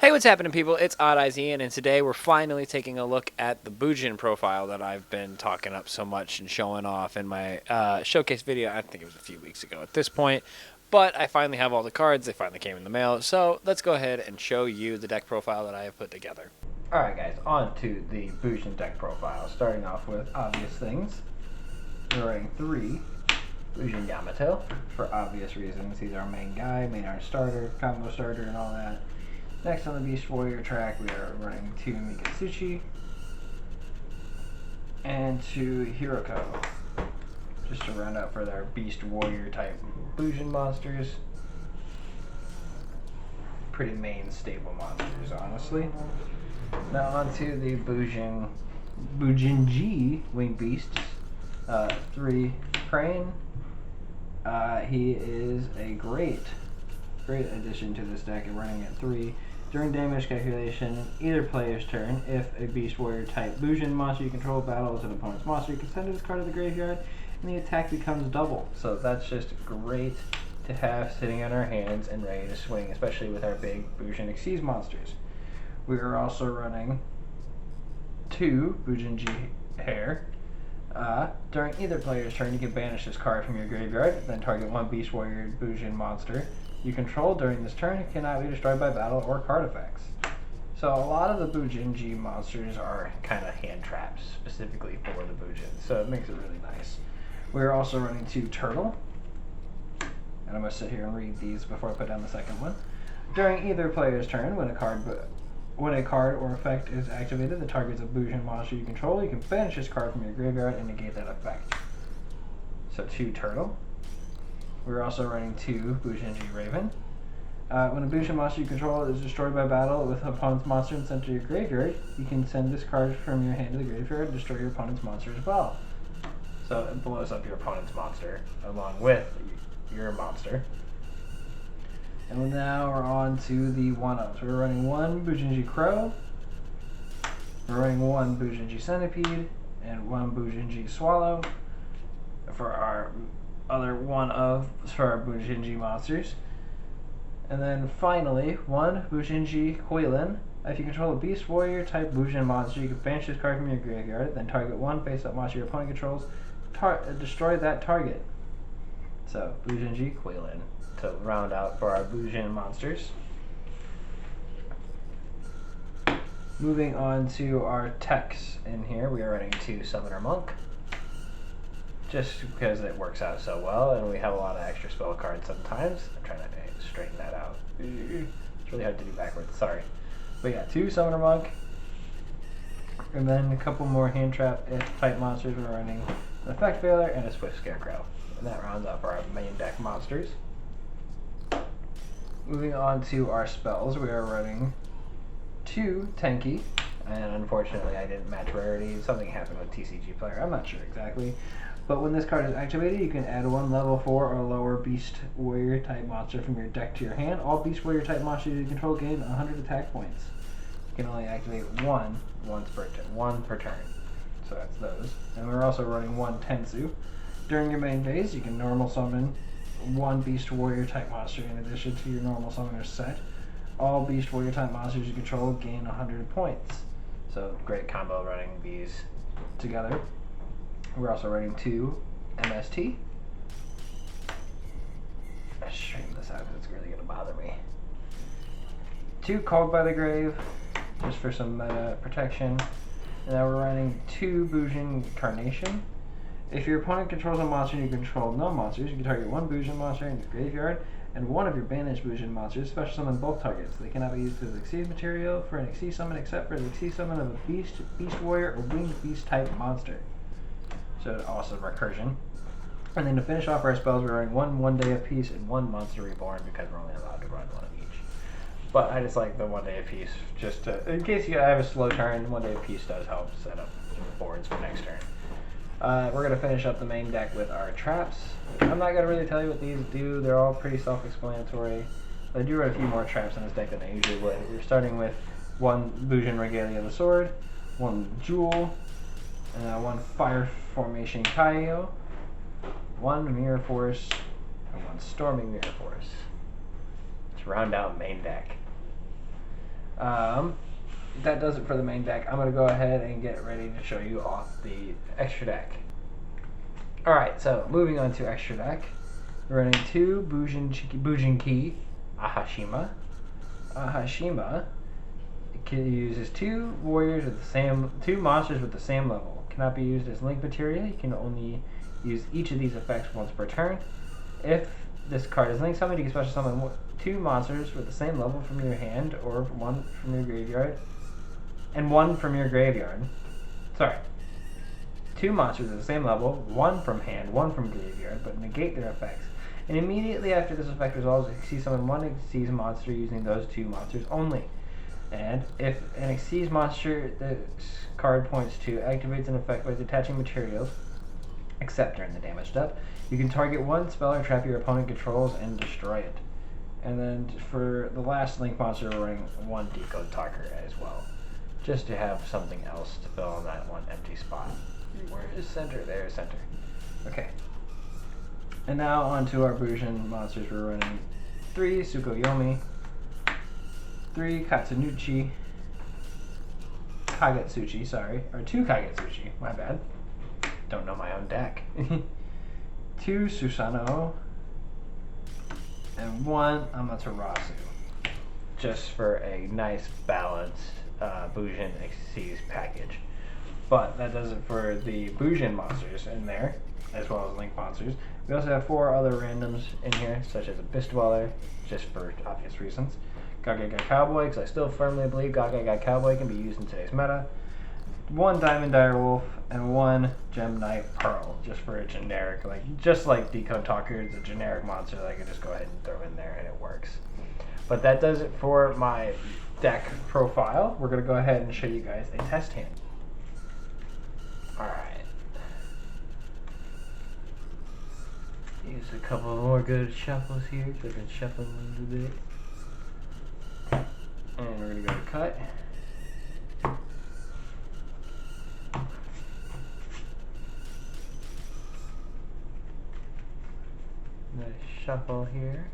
Hey, what's happening, people? It's Odd Eyes Ian, and today we're finally taking a look at the Bujin Profile that I've been talking up so much and showing off in my showcase video. I think it was a few weeks ago at this point, but I finally have all the cards. They finally came in the mail, so let's go ahead and show you the deck profile that I have put together. Alright guys, on to the Bujin deck profile. Starting off with obvious things. We're running 3 Bujin Yamato, for obvious reasons. He's our main guy, main art starter, combo starter, and all that. Next on the Beast Warrior track, we are running 2 Mikatsuchi and 2 Hiroko, just to round out for their Beast Warrior type Bujin monsters. Pretty main stable monsters, honestly. Now on to the Bujin-G Winged Beasts. 3 Crane. He is a great addition to this deck, and running at 3. During damage calculation, either player's turn, if a Beast Warrior type Bujin monster you control battles an opponent's monster, you can send this card to the graveyard, and the attack becomes double. So that's just great to have sitting on our hands and ready to swing, especially with our big Bujin Xyz monsters. We are also running 2 Bujin G Hair. During either player's turn, you can banish this card from your graveyard, then target 1 Beast Warrior Bujin monster you control during this turn. It cannot be destroyed by battle or card effects. So a lot of the Bujin G monsters are kind of hand traps, specifically for the Bujin, so it makes it really nice. We're also running 2 Turtle, and I'm going to sit here and read these before I put down the second one. During either player's turn, when a card or effect is activated that targets a Bujin monster you control, you can banish this card from your graveyard and negate that effect. So 2 Turtle. We're also running 2 Bujin G Raven. When a Bujin monster you control is destroyed by battle with an opponent's monster and sent to your graveyard, you can send this card from your hand to the graveyard and destroy your opponent's monster as well. So it blows up your opponent's monster along with your monster. And now we're on to the 1-ups. We're running 1 Bujin G Crow. We're running 1 Bujin G Centipede and 1 Bujin G Swallow for our other 1-of for our Bujin G monsters. And then finally, 1 Bujin G Huilin. If you control a Beast Warrior type Bujin monster, you can banish this card from your graveyard, then target 1 face-up monster your opponent controls, destroy that target. So, Bujin G Huilin to round out for our Bujin monsters. Moving on to our techs in here, we are running 2 Summoner Monk, just because it works out so well, and we have a lot of extra spell cards sometimes. I'm trying to straighten that out. It's really hard to do backwards, sorry. But yeah, 2 Summoner Monk, and then a couple more hand trap type monsters. We're running an Effect Veiler and a Swift Scarecrow. And that rounds up our main deck monsters. Moving on to our spells, we are running 2 Tenki, and unfortunately I didn't match rarity. Something happened with TCG Player, I'm not sure exactly. But when this card is activated, you can add 1 level 4 or lower Beast Warrior type monster from your deck to your hand. All Beast Warrior type monsters you control gain 100 attack points. You can only activate 1 per turn. So that's those. And we're also running 1 Tensu. During your main phase, you can normal summon 1 Beast Warrior type monster in addition to your normal summoner set. All Beast Warrior type monsters you control gain 100 points. So great combo running these together. We're also running 2 MST. Let's straighten this out because it's really going to bother me. 2 Called by the Grave, just for some meta protection. And now we're running 2 Bujin Carnation. If your opponent controls a monster and you control no monsters, you can target 1 Bujin monster in your graveyard and 1 of your banished Bujin monsters, special summon both targets. They cannot be used as Xyz material for an Xyz summon except for the Xyz summon of a Beast Warrior, or Winged Beast type monster. So awesome recursion. And then to finish off our spells, we're running 1 Day of Peace and 1 Monster Reborn, because we're only allowed to run 1 of each. But I just like the 1 Day of Peace, just to, in case you have a slow turn, 1 Day of Peace does help set up boards for next turn. We're going to finish up the main deck with our traps. I'm not going to really tell you what these do, they're all pretty self-explanatory. I do run a few more traps in this deck than I usually would. We're starting with 1 Bujin Regalia the Sword, 1 Jewel, 1 Fire Formation Kaio, 1 Mirror Force, and 1 Storming Mirror Force. To round out main deck. That does it for the main deck. I'm going to go ahead and get ready to show you off the extra deck. Alright, so moving on to extra deck. We're running 2 Bujin Ki Ahashima. Ahashima uses 2 warriors with the same 2 monsters with the same level. Cannot be used as link material. You can only use each of these effects once per turn. If this card is link summoned, you can special summon 2 monsters with the same level from your hand or 1 from your graveyard. And 1 from your graveyard. Sorry. 2 monsters at the same level, 1 from hand, 1 from graveyard, but negate their effects. And immediately after this effect resolves, Xyz summon 1 Xyz monster using those 2 monsters only. And if an Xyz monster this card points to activates an effect by detaching materials, except during the damage step, you can target 1 spell or trap your opponent controls and destroy it. And then for the last link monster, we're running 1 Decode Talker as well, just to have something else to fill in that 1 empty spot. Where is center? There's center. Okay. And now onto our Bujin monsters. We're running 3 Tsukuyomi, 3 Katsunuchi, Kagetsuchi, sorry, or 2 Kagetsuchi, my bad. Don't know my own deck. 2 Susanoo, and 1 Amaterasu. Just for a nice balanced Bujin Xyz package. But that does it for the Bujin monsters in there, as well as Link monsters. We also have 4 other randoms in here, such as Abyss Dweller, just for obvious reasons. Gagaga Cowboy, because I still firmly believe Gagaga Cowboy can be used in today's meta. 1 Diamond Direwolf, and 1 Gem Knight Pearl, just for a generic, just like Decode Talker, it's a generic monster that I can just go ahead and throw in there and it works. But that does it for my deck profile. We're going to go ahead and show you guys a test hand. Alright. Use a couple more good shuffles here, so I can shuffle a little bit. And we're going to go to cut. Nice shuffle here.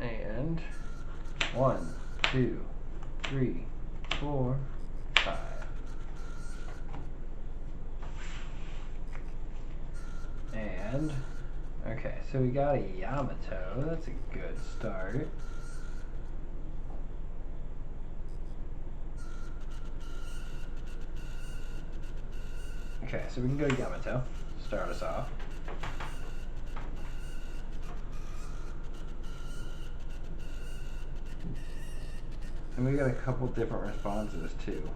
And 1, 2, 3, 4, 5. And okay, so we got a Yamato. That's a good start. Okay, so we can go Yamato. Start us off. And we got a couple different responses too.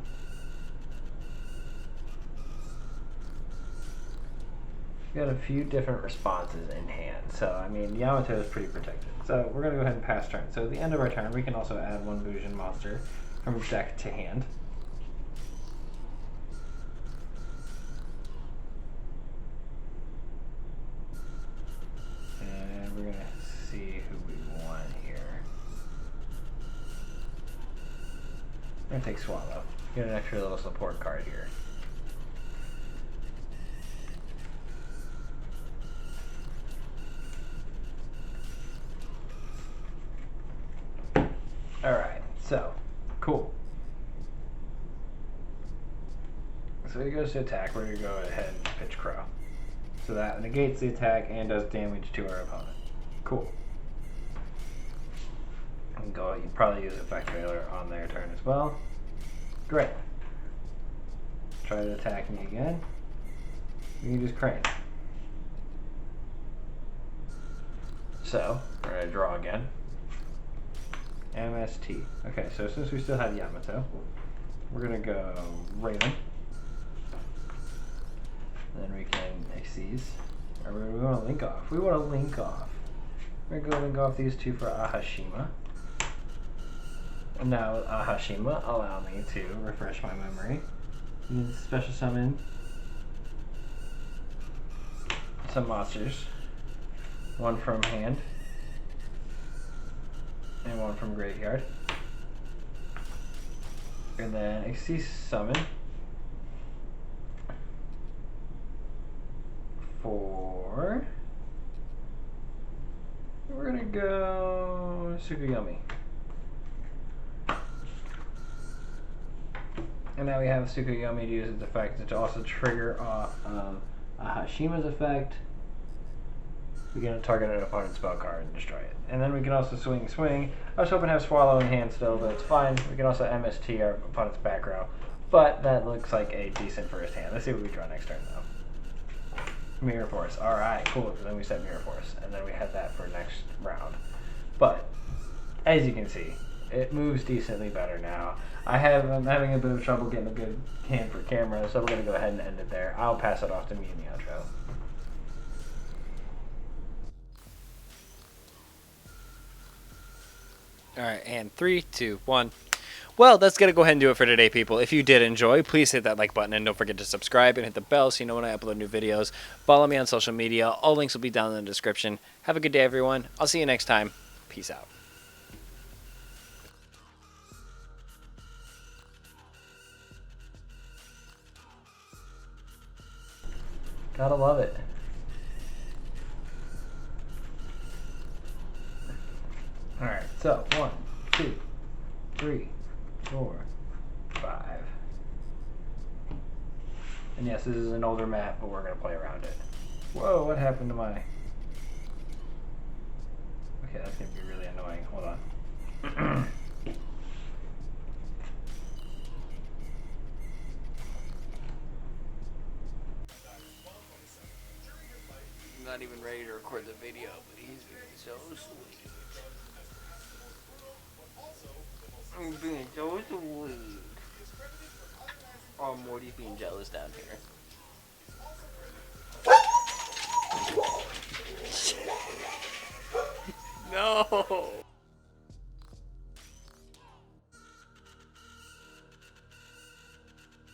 We got a few different responses in hand. So, I mean, Yamato is pretty protected. So, we're going to go ahead and pass turn. So, at the end of our turn, we can also add 1 Bujin monster from deck to hand. And we're going to see who we want here. I'm going to take Swallow. Get an extra little support card here. Alright, so, cool. So he goes to attack, we're going to go ahead and pitch Crow. So that negates the attack and does damage to our opponent. Cool. And go, you probably use Effect Veiler on their turn as well. Great. Try to attack me again. You can just Crane. So, we're going to draw again. MST. Okay, so since we still have Yamato, we're going to go Raven. Then we can Xyz. Or we want to link off. We want to link off. We're going to go link off these 2 for Ahashima. And now with Ahashima, allow me to refresh my memory. You can special summon some monsters. 1 from hand. And 1 from graveyard. And then Xyz summon for Tsukuyomi. And now we have Tsukuyomi to use its effect to also trigger off a Hashima's effect. We can target an opponent's spell card and destroy it. And then we can also swing. I was hoping to have Swallow in hand still, but it's fine. We can also MST our opponent's back row. But that looks like a decent first hand. Let's see what we draw next turn, though. Mirror Force. Alright, cool. Then we set Mirror Force. And then we had that for next round. But, as you can see, it moves decently better now. I'm having a bit of trouble getting a good hand for camera, so we're going to go ahead and end it there. I'll pass it off to me in the outro. Alright, and 3, 2, 1. Well, that's going to go ahead and do it for today, people. If you did enjoy, please hit that like button and don't forget to subscribe and hit the bell so you know when I upload new videos. Follow me on social media. All links will be down in the description. Have a good day, everyone. I'll see you next time. Peace out. Gotta love it. Alright, so 1, 2, 3, 4, 5. And yes, this is an older map, but we're going to play around it. Whoa, what happened to my... Okay, that's going to be really annoying. Hold on. I'm not even ready to record the video, but he's being so sweet. I'm being so sweet. Oh, Morty's being jealous down here. No!